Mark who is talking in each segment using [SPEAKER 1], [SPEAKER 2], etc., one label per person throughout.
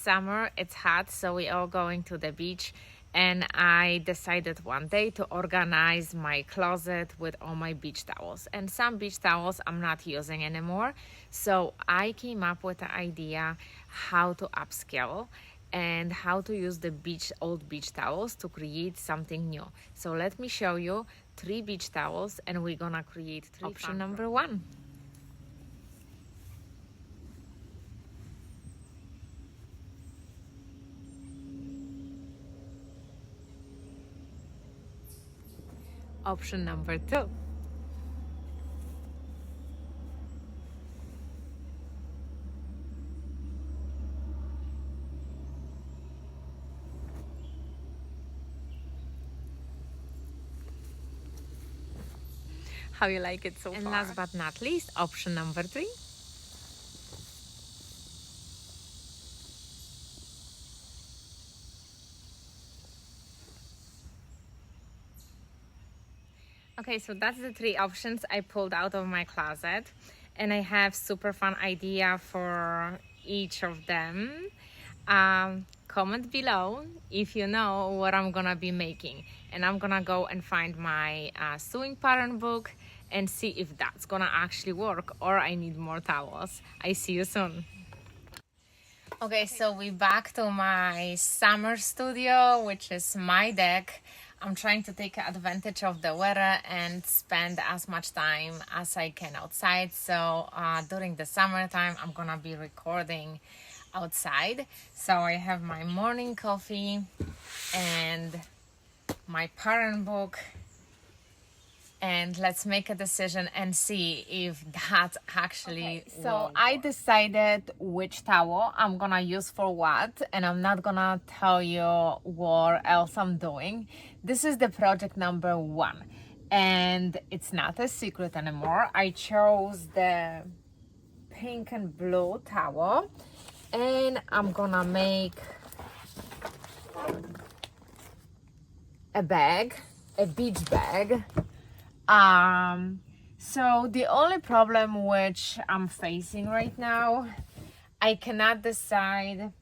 [SPEAKER 1] summer, it's hot, so we all going to the beach. And I decided one day to organize my closet with all my beach towels. And some beach towels I'm not using anymore. So I came up with the idea how to upscale and how to use the old beach towels to create something new. So let me show you 3 beach towels and we're gonna create 3 option number 1. Option number 2. How you like it so far? And last but not least, option number 3. Okay, so that's the 3 options I pulled out of my closet, and I have super fun idea for each of them. Comment below if you know what I'm gonna be making, and I'm gonna go and find my sewing pattern book and see if that's gonna actually work or I need more towels. I see you soon. Okay, so we back to my summer studio, which is my deck. I'm trying to take advantage of the weather and spend as much time as I can outside. So during the summertime, I'm gonna be recording outside. So I have my morning coffee and my pattern book, and let's make a decision and see if that actually so I decided which towel I'm gonna use for what, and I'm not gonna tell you what else I'm doing. This is the project number 1, and it's not a secret anymore. I chose the pink and blue towel, and I'm gonna make a bag, a beach bag. So the only problem which I'm facing right now, I cannot decide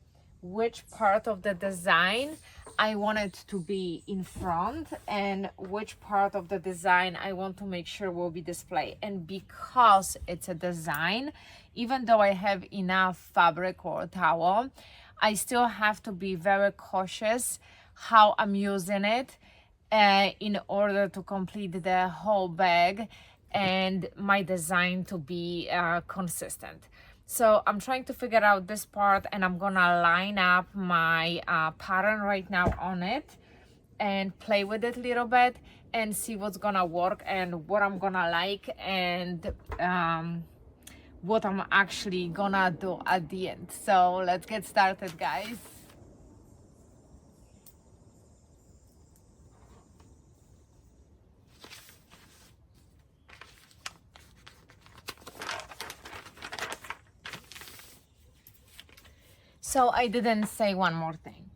[SPEAKER 1] which part of the design I want it to be in front and which part of the design I want to make sure will be displayed. And because it's a design, even though I have enough fabric or towel, I still have to be very cautious how I'm using it in order to complete the whole bag and my design to be consistent. So I'm trying to figure out this part, and I'm gonna line up my pattern right now on it and play with it a little bit and see what's gonna work and what I'm gonna like, and what I'm actually gonna do at the end. So let's get started, guys. So I didn't say one more thing.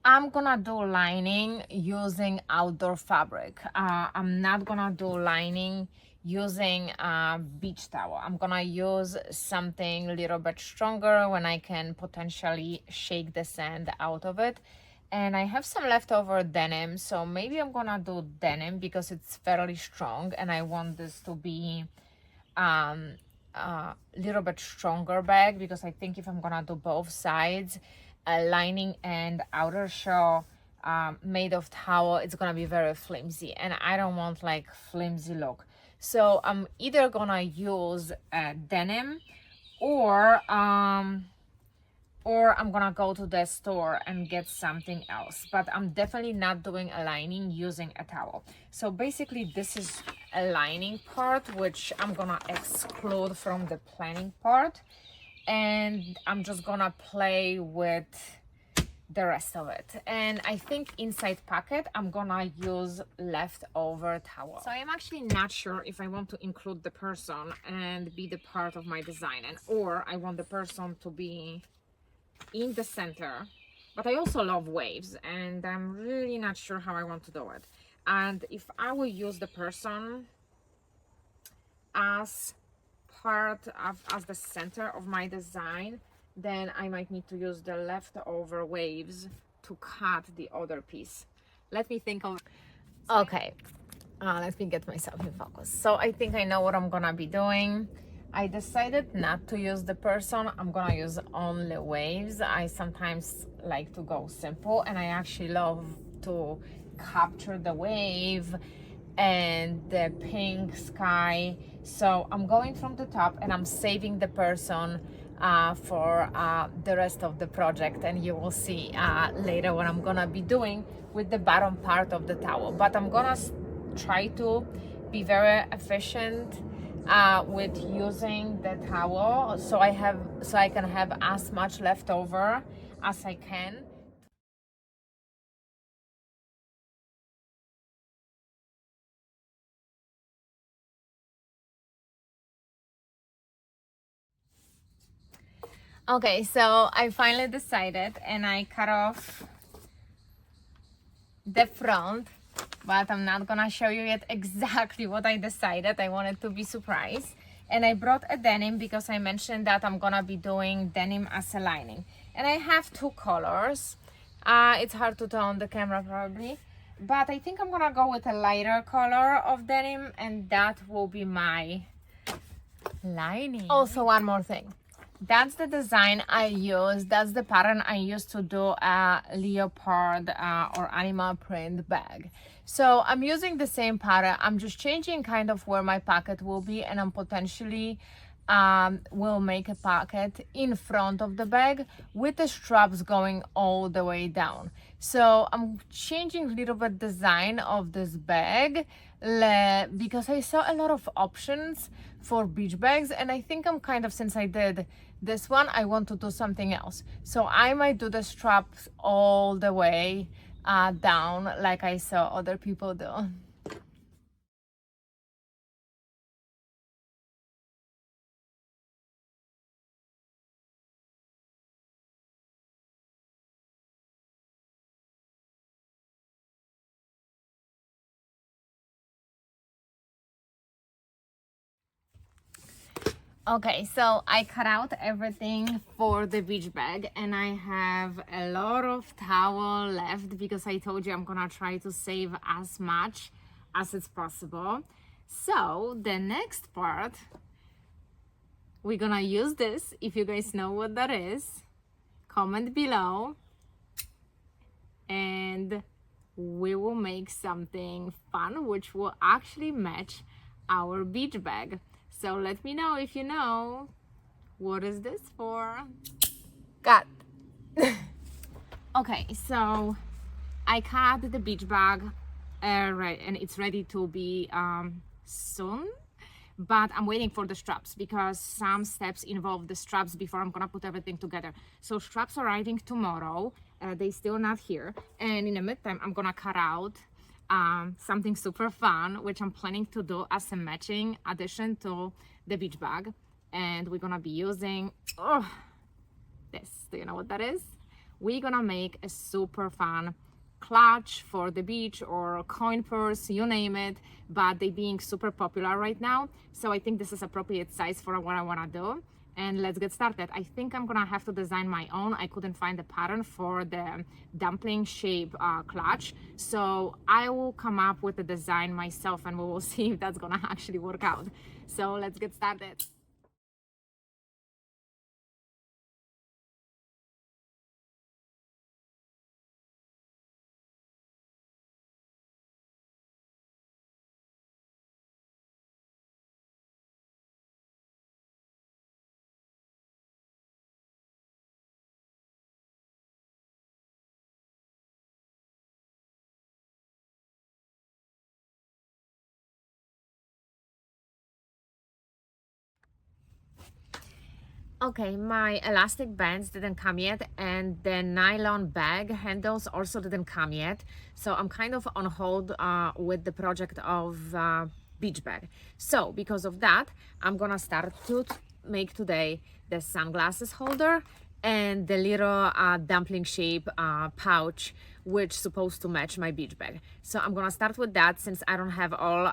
[SPEAKER 1] I'm gonna do lining using outdoor fabric. I'm not gonna do lining using beach towel. I'm gonna use something a little bit stronger when I can potentially shake the sand out of it. And I have some leftover denim, so maybe I'm gonna do denim because it's fairly strong, and I want this to be little bit stronger bag, because I think if I'm gonna do both sides, lining and outer shell made of towel, it's gonna be very flimsy, and I don't want like flimsy look. So I'm either gonna use denim or I'm gonna go to the store and get something else, but I'm definitely not doing a lining using a towel. So basically this is a lining part, which I'm gonna exclude from the planning part, and I'm just gonna play with the rest of it. And I think inside pocket I'm gonna use leftover towel. So I'm actually not sure if I want to include the person and be the part of my design, and or I want the person to be in the center, but I also love waves, and I'm really not sure how I want to do it. And if I will use the person as part of, as the center of my design, then I might need to use the leftover waves to cut the other piece. Let me think of. Okay, let me get myself in focus. So I think I know what I'm gonna be doing. I decided not to use the person. I'm gonna use only waves. I sometimes like to go simple, and I actually love to capture the wave and the pink sky. So I'm going from the top and I'm saving the person for the rest of the project, and you will see later what I'm gonna be doing with the bottom part of the towel. But I'm gonna try to be very efficient with using the towel, so I can have as much left over as I can. Okay, so I finally decided and I cut off the front, but I'm not gonna show you yet exactly what I decided. I wanted to be surprised. And I brought a denim because I mentioned that I'm gonna be doing denim as a lining. And I have two colors. It's hard to tell on the camera probably, but I think I'm gonna go with a lighter color of denim, and that will be my lining. Also, one more thing. That's the design I use. That's the pattern I used to do a leopard or animal print bag. So I'm using the same pattern. I'm just changing kind of where my pocket will be, and I'm potentially will make a pocket in front of the bag with the straps going all the way down. So I'm changing a little bit design of this bag because I saw a lot of options for beach bags, and I think I'm kind of, since I did this one, I want to do something else. So I might do the straps all the way down like I saw other people do. Okay, so I cut out everything for the beach bag, and I have a lot of towel left because I told you I'm gonna try to save as much as it's possible. So the next part, we're gonna use this. If you guys know what that is, comment below and we will make something fun which will actually match our beach bag. So let me know if you know what is this for. Got okay, so I cut the beach bag right, and it's ready to be sewn, but I'm waiting for the straps because some steps involve the straps before I'm gonna put everything together. So straps are arriving tomorrow. They still not here, and in the meantime I'm gonna cut out something super fun which I'm planning to do as a matching addition to the beach bag, and we're gonna be using this. Do you know what that is? We're gonna make a super fun clutch for the beach or coin purse, you name it, but they being super popular right now, so I think this is appropriate size for what I want to do. And let's get started. I think I'm gonna have to design my own. I couldn't find a pattern for the dumpling shape clutch, so I will come up with the design myself and we will see if that's gonna actually work out. So let's get started. Okay, my elastic bands didn't come yet, and the nylon bag handles also didn't come yet. So I'm kind of on hold with the project of beach bag. So because of that, I'm gonna start to make today the sunglasses holder and the little dumpling shape pouch which supposed to match my beach bag. So I'm gonna start with that since I don't have all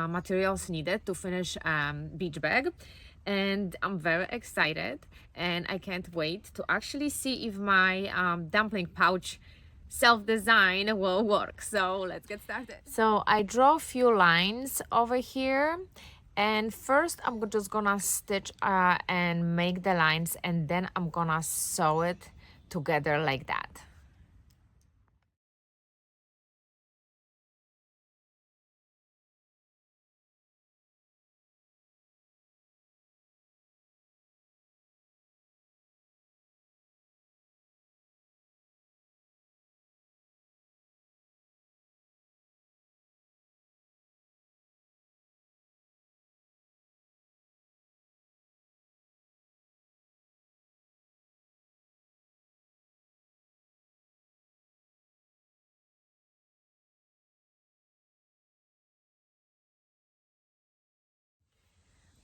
[SPEAKER 1] materials needed to finish beach bag. and I'm very excited, and I can't wait to actually see if my dumpling pouch self-design will work. So let's get started. So I draw a few lines over here, and first I'm just gonna stitch and make the lines, and then I'm gonna sew it together like that.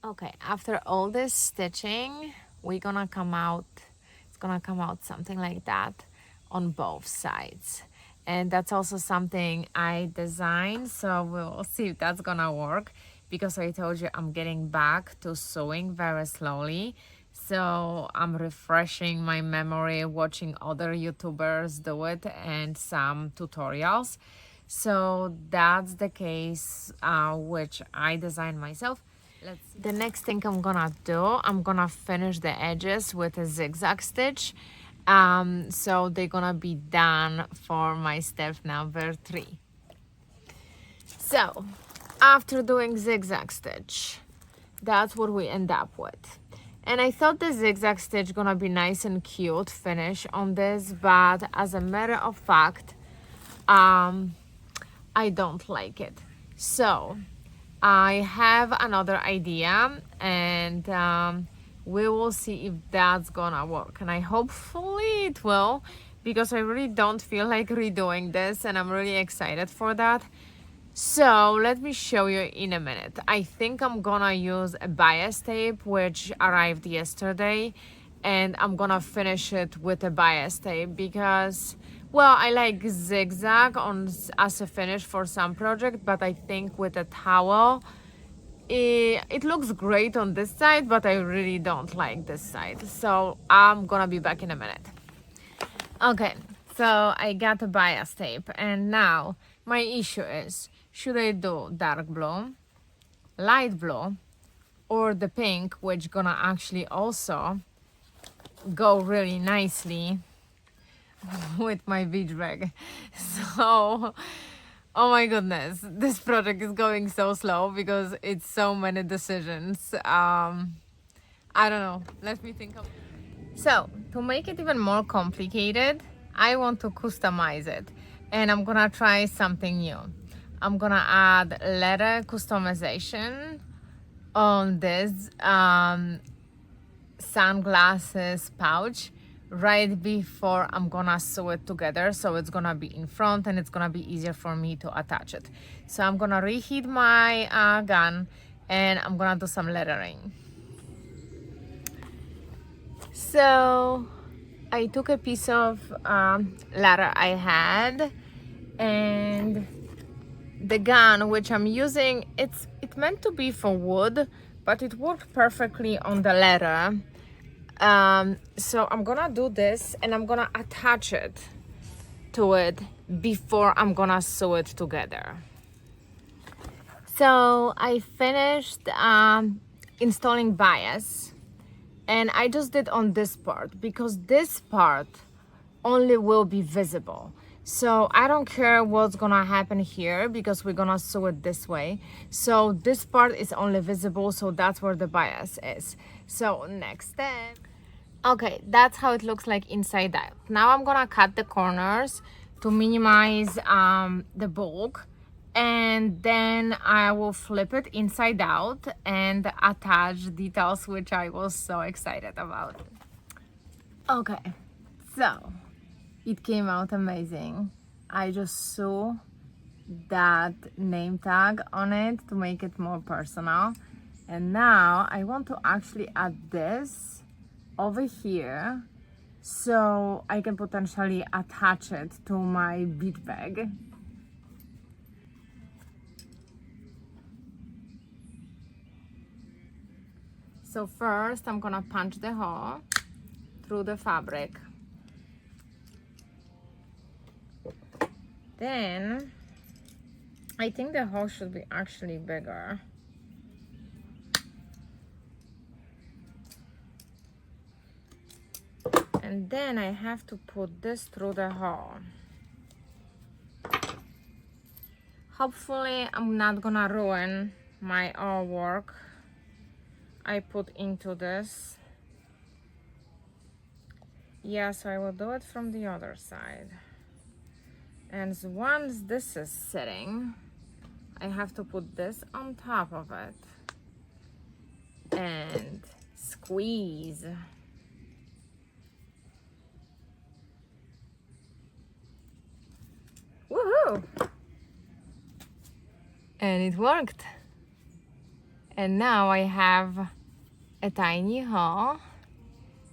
[SPEAKER 1] Okay, after all this stitching, it's gonna come out something like that on both sides. And that's also something I designed, so we'll see if that's gonna work, because I told you I'm getting back to sewing very slowly. So I'm refreshing my memory, watching other YouTubers do it and some tutorials. So that's the case which I designed myself. The next thing I'm gonna do, I'm gonna finish the edges with a zigzag stitch. So they're gonna be done for my step number 3. So after doing zigzag stitch, that's what we end up with. And I thought the zigzag stitch gonna be nice and cute finish on this, but as a matter of fact, I don't like it. So I have another idea, and we will see if that's gonna work. And I hopefully it will, because I really don't feel like redoing this, and I'm really excited for that. So let me show you in a minute. I think I'm gonna use a bias tape which arrived yesterday, and I'm gonna finish it with a bias tape because, well, I like zigzag as a finish for some project, but I think with a towel it looks great on this side, but I really don't like this side. So I'm gonna be back in a minute. Okay, so I got the bias tape, and now my issue is, should I do dark blue, light blue, or the pink, which gonna actually also go really nicely with my beach bag. So, oh my goodness, this project is going so slow because it's so many decisions. I don't know, let me think of. So to make it even more complicated, I want to customize it, and I'm gonna try something new. I'm gonna add letter customization on this sunglasses pouch right before I'm gonna sew it together, so it's gonna be in front and it's gonna be easier for me to attach it. So I'm gonna reheat my gun, and I'm gonna do some lettering. So I took a piece of leather I had, and the gun which I'm using, it's meant to be for wood, but it worked perfectly on the leather. So I'm gonna do this, and I'm gonna attach it to it before I'm gonna sew it together. So I finished installing bias, and I just did on this part because this part only will be visible. So I don't care what's gonna happen here because we're gonna sew it this way. So this part is only visible, so that's where the bias is. So next step. Okay, that's how it looks like inside out. Now I'm gonna cut the corners to minimize the bulk, and then I will flip it inside out and attach details, which I was so excited about. Okay, so it came out amazing. I just sew that name tag on it to make it more personal, and now I want to actually add this over here so I can potentially attach it to my bead bag. So first I'm gonna punch the hole through the fabric. Then I think the hole should be actually bigger. And then I have to put this through the hole. Hopefully I'm not gonna ruin my artwork I put into this. Yeah, so I will do it from the other side. And once this is sitting, I have to put this on top of it and squeeze. Woohoo! And it worked. And now I have a tiny hole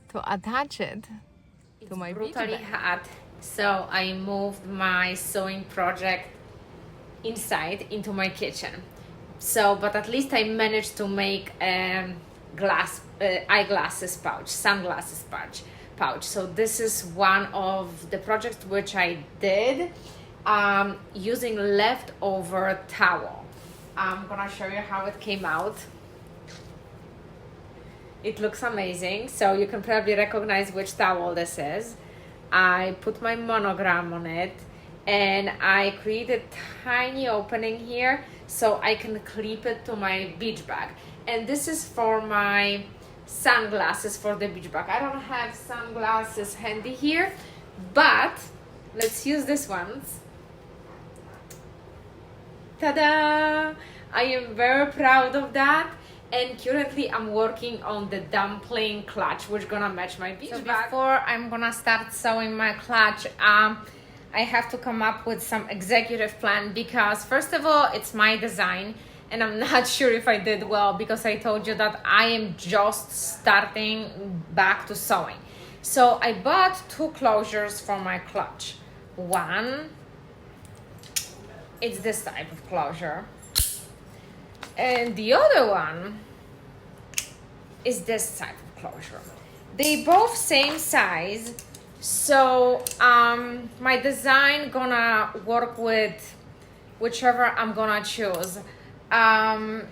[SPEAKER 1] to attach it to my beach bag. It's brutally hot, so I moved my sewing project inside into my kitchen. So, but at least I managed to make a eyeglasses pouch, sunglasses pouch. So this is one of the projects which I did using leftover towel. I'm gonna show you how it came out. It looks amazing, so you can probably recognize which towel this is. I put my monogram on it and I created a tiny opening here so I can clip it to my beach bag. And this is for my sunglasses for the beach bag. I don't have sunglasses handy here, but let's use this ones. Ta-da! I am very proud of that. And currently I'm working on the dumpling clutch, which gonna match my beach bag. Before I'm gonna start sewing my clutch, I have to come up with some executive plan, because first of all, it's my design and I'm not sure if I did well, because I told you that I am just starting back to sewing. So I bought 2 closures for my clutch. One, it's this type of closure. And the other one is this type of closure. They both same size, so my design gonna work with whichever I'm gonna choose. I'm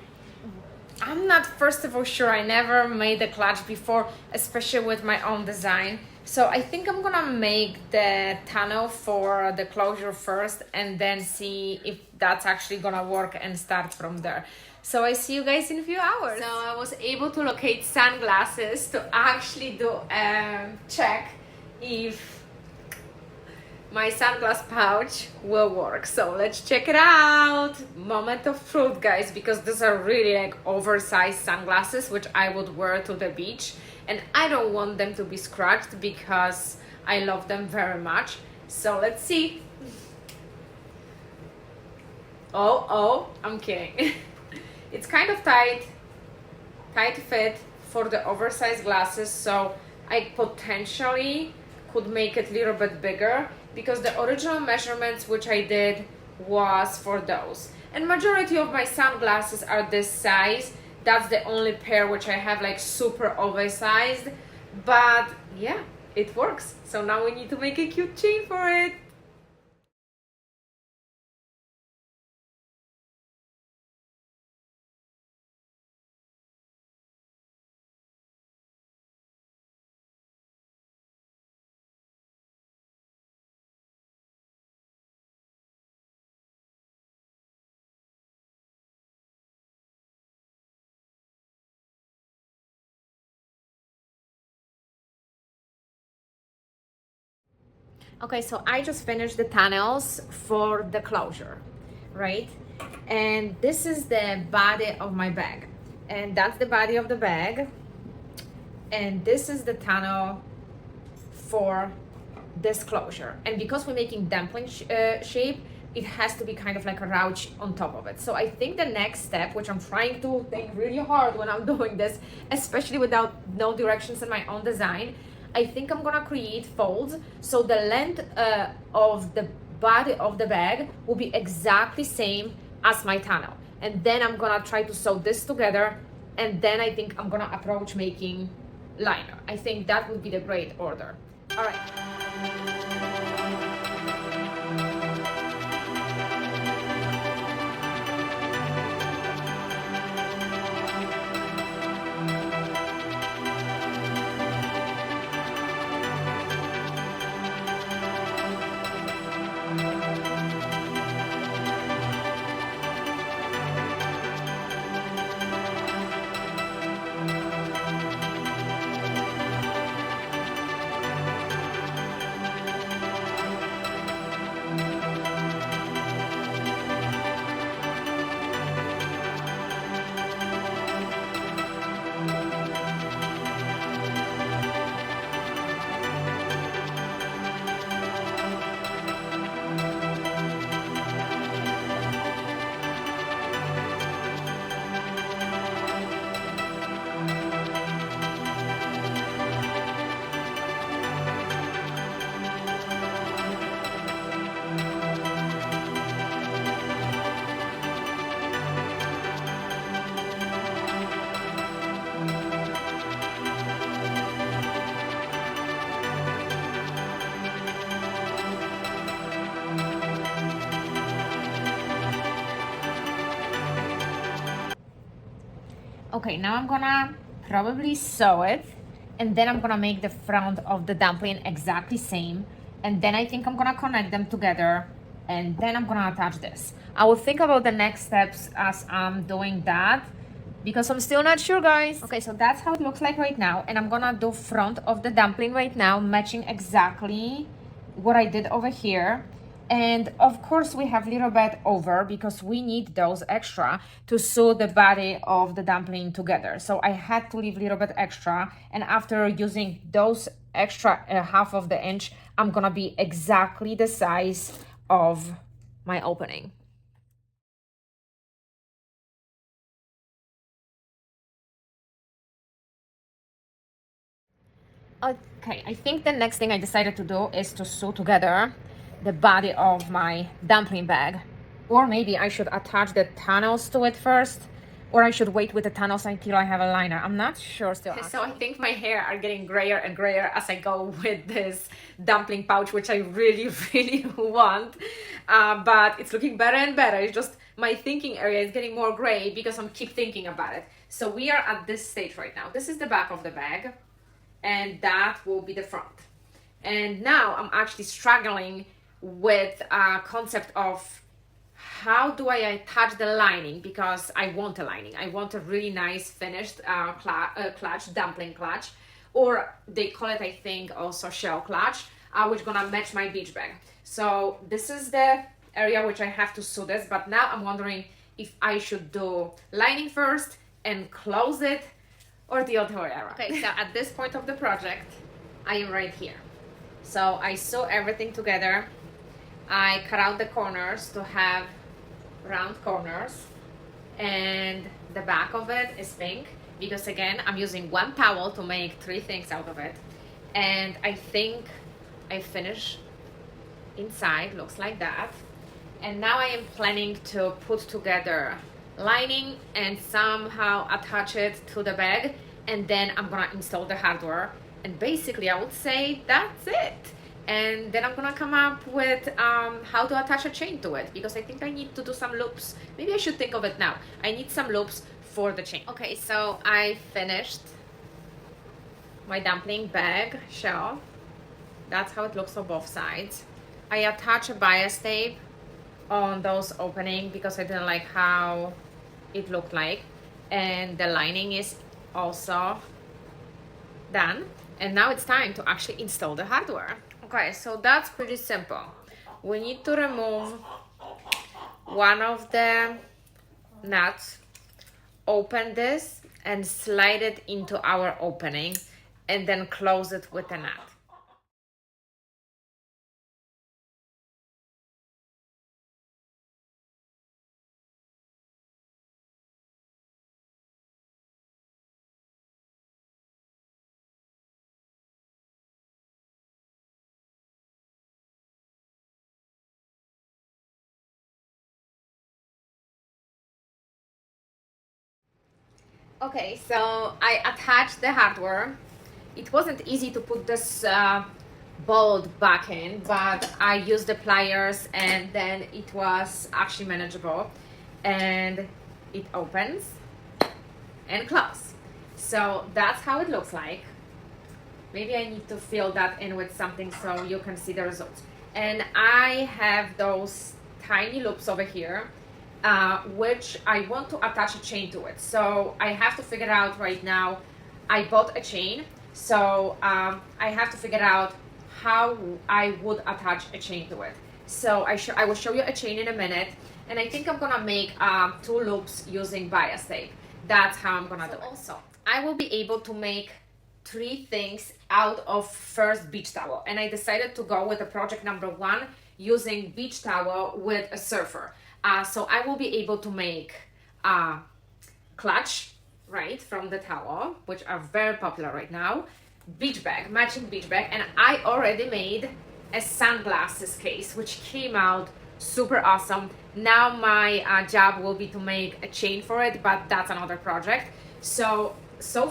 [SPEAKER 1] not, first of all, sure. I never made a clutch before, especially with my own design. So I think I'm gonna make the tunnel for the closure first and then see if that's actually gonna work and start from there. So I see you guys in a few hours. So I was able to locate sunglasses to actually do a check if my sunglass pouch will work. So let's check it out. Moment of truth, guys, because these are really like oversized sunglasses which I would wear to the beach, and I don't want them to be scratched because I love them very much. So let's see. Oh, I'm kidding. It's kind of tight fit for the oversized glasses, so I potentially could make it a little bit bigger, because the original measurements which I did was for those. And majority of my sunglasses are this size. That's the only pair which I have like super oversized, but yeah, it works. So now we need to make a cute chain for it. Okay, so I just finished the tunnels for the closure, right? And this is the body of my bag. And that's the body of the bag. And this is the tunnel for this closure. And because we're making dumpling shape, it has to be kind of like a roach on top of it. So I think the next step, which I'm trying to think really hard when I'm doing this, especially without no directions in my own design, I think I'm gonna create folds so the length of the body of the bag will be exactly same as my tunnel. And then I'm gonna try to sew this together and then I think I'm gonna approach making liner. I think that would be the great order. All right. Okay, now I'm gonna probably sew it, and then I'm gonna make the front of the dumpling exactly same, and then I think I'm gonna connect them together, and then I'm gonna attach this. I will think about the next steps as I'm doing that, because I'm still not sure, guys. Okay, so that's how it looks like right now, and I'm gonna do front of the dumpling right now, matching exactly what I did over here. And of course we have little bit over because we need those extra to sew the body of the dumpling together. So I had to leave a little bit extra, and after using those extra half of the inch, I'm gonna be exactly the size of my opening. Okay, I think the next thing I decided to do is to sew together the body of my dumpling bag. Or maybe I should attach the tunnels to it first, or I should wait with the tunnels until I have a liner. I'm not sure still. So I think my hair are getting grayer and grayer as I go with this dumpling pouch, which I really, really want. But it's looking better and better. It's just my thinking area is getting more gray because I'm keep thinking about it. So we are at this stage right now. This is the back of the bag, and that will be the front. And now I'm actually struggling with a concept of how do I attach the lining, because I want a lining. I want a really nice finished clutch, dumpling clutch, or they call it, I think, also shell clutch, which gonna match my beach bag. So this is the area which I have to sew this, but now I'm wondering if I should do lining first and close it, or the other way around. Okay, so at this point of the project, I am right here. So I sew everything together. I cut out the corners to have round corners, and the back of it is pink because again I'm using one towel to make three things out of it. And I think I finished inside, looks like that. And now I am planning to put together lining and somehow attach it to the bag, and then I'm gonna install the hardware, and basically I would say that's it. And then I'm gonna come up with how to attach a chain to it, because I think I need to do some loops. Maybe I should think of it now. I need some loops for the chain. Okay, so I finished my dumpling bag shell. That's how it looks on both sides. I attach a bias tape on those opening because I didn't like how it looked like, and the lining is also done. And now it's time to actually install the hardware. Okay, so that's pretty simple. We need to remove one of the nuts, open this and slide it into our opening, and then close it with a nut. Okay, so I attached the hardware. It wasn't easy to put this bolt back in, but I used the pliers and then it was actually manageable. And it opens and closes. So that's how it looks like. Maybe I need to fill that in with something so you can see the results. And I have those tiny loops over here, which I want to attach a chain to it. So I have to figure out right now, I bought a chain, so I have to figure out how I would attach a chain to it. So I will show you a chain in a minute, and I think I'm gonna make 2 loops using bias tape. That's how I'm gonna do it. Also, I will be able to make 3 things out of first beach towel, and I decided to go with the project number 1 using beach towel with a surfer. So I will be able to make a clutch, right, from the towel, which are very popular right now, beach bag, matching beach bag, and I already made a sunglasses case, which came out super awesome. Now my job will be to make a chain for it, but that's another project. So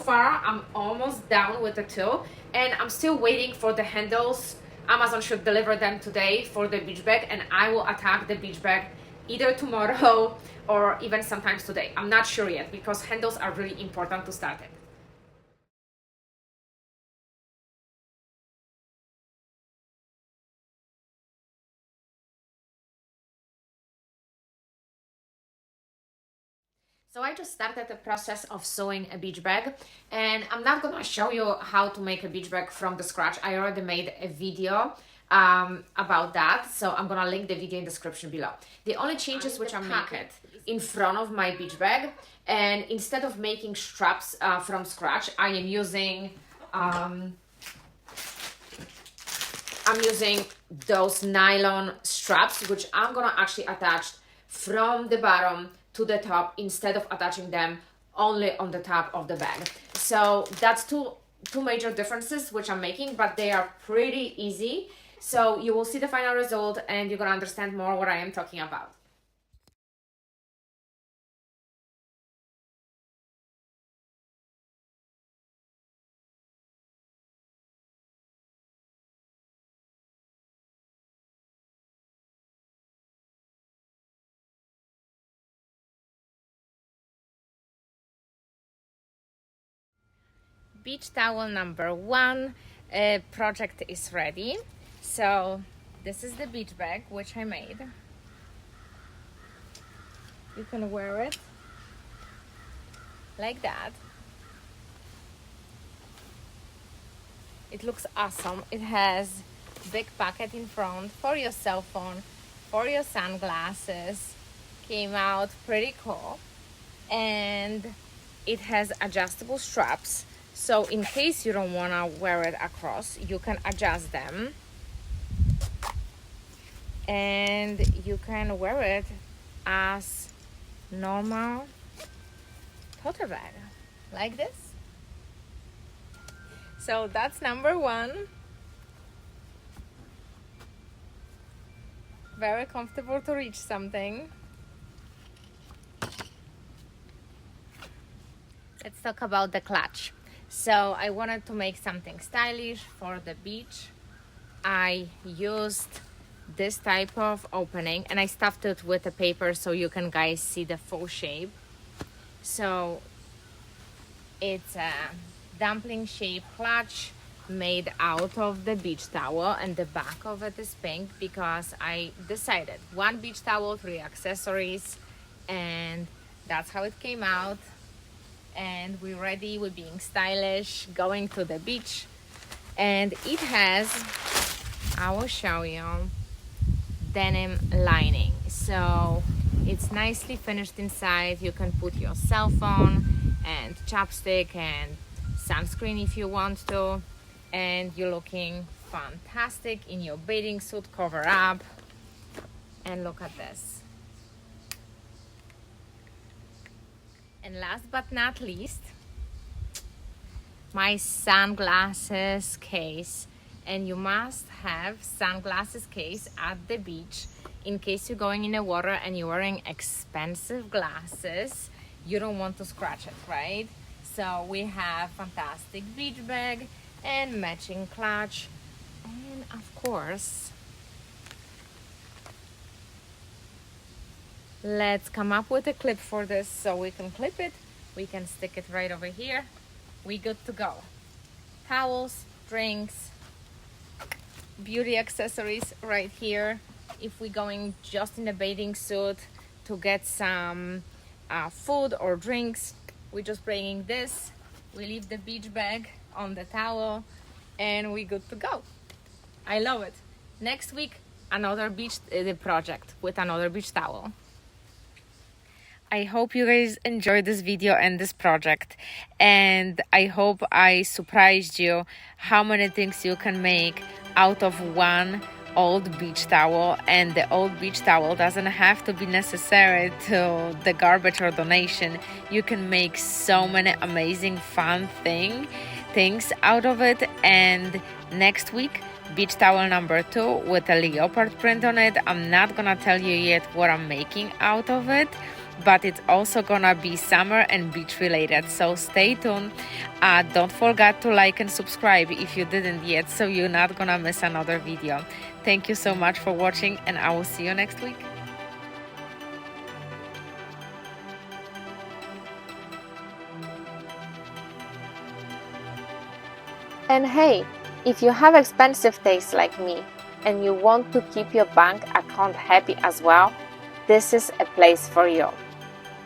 [SPEAKER 1] far I'm almost done with the 2, and I'm still waiting for the handles. Amazon should deliver them today for the beach bag, and I will attack the beach bag either tomorrow or even sometimes today. I'm not sure yet, because handles are really important to start it. So I just started the process of sewing a beach bag, and I'm not gonna show you how to make a beach bag from the scratch. I already made a video about that, so I'm gonna link the video in the description below. The only changes which I'm making in front of my beach bag, and instead of making straps from scratch, I'm using those nylon straps, which I'm gonna actually attach from the bottom to the top instead of attaching them only on the top of the bag. So that's two major differences which I'm making, but they are pretty easy. So you will see the final result and you're gonna understand more what I am talking about. Beach towel number 1 project is ready. So this is the beach bag which I made. You can wear it like that. It looks awesome. It has big pocket in front for your cell phone, for your sunglasses. Came out pretty cool. And it has adjustable straps, so in case you don't want to wear it across, you can adjust them and you can wear it as normal tote bag like this. So that's number 1. Very comfortable to reach something. Let's talk about the clutch. So I wanted to make something stylish for the beach. I used this type of opening and I stuffed it with a paper so you can guys see the full shape. So it's a dumpling shaped clutch made out of the beach towel, and the back of it is pink because I decided 1 beach towel, 3 accessories, and that's how it came out. And we're ready, we're being stylish, going to the beach. And it has, I will show you, denim lining. So it's nicely finished inside. You can put your cell phone and chapstick and sunscreen if you want to. And you're looking fantastic in your bathing suit, cover up. And look at this. And last but not least, my sunglasses case. And you must have sunglasses case at the beach in case you're going in the water and you're wearing expensive glasses. You don't want to scratch it, right? So we have fantastic beach bag and matching clutch, and of course, let's come up with a clip for this so we can clip it. We can stick it right over here. We good to go. Towels, drinks, beauty accessories right here. If we're going just in a bathing suit to get some food or drinks, we're just bringing this. We leave the beach bag on the towel and we're good to go. I love it. Next week, another beach project with another beach towel. I hope you guys enjoyed this video and this project, and I hope I surprised you how many things you can make out of one old beach towel. And the old beach towel doesn't have to be necessary to the garbage or donation. You can make so many amazing fun things out of it. And next week, beach towel number 2 with a leopard print on it. I'm not gonna tell you yet what I'm making out of it, but it's also gonna be summer and beach related, so stay tuned. Don't forget to like and subscribe if you didn't yet, so you're not gonna miss another video. Thank you so much for watching, and I will see you next week. And hey, if you have expensive tastes like me and you want to keep your bank account happy as well, this is a place for you.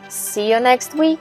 [SPEAKER 1] See you next week.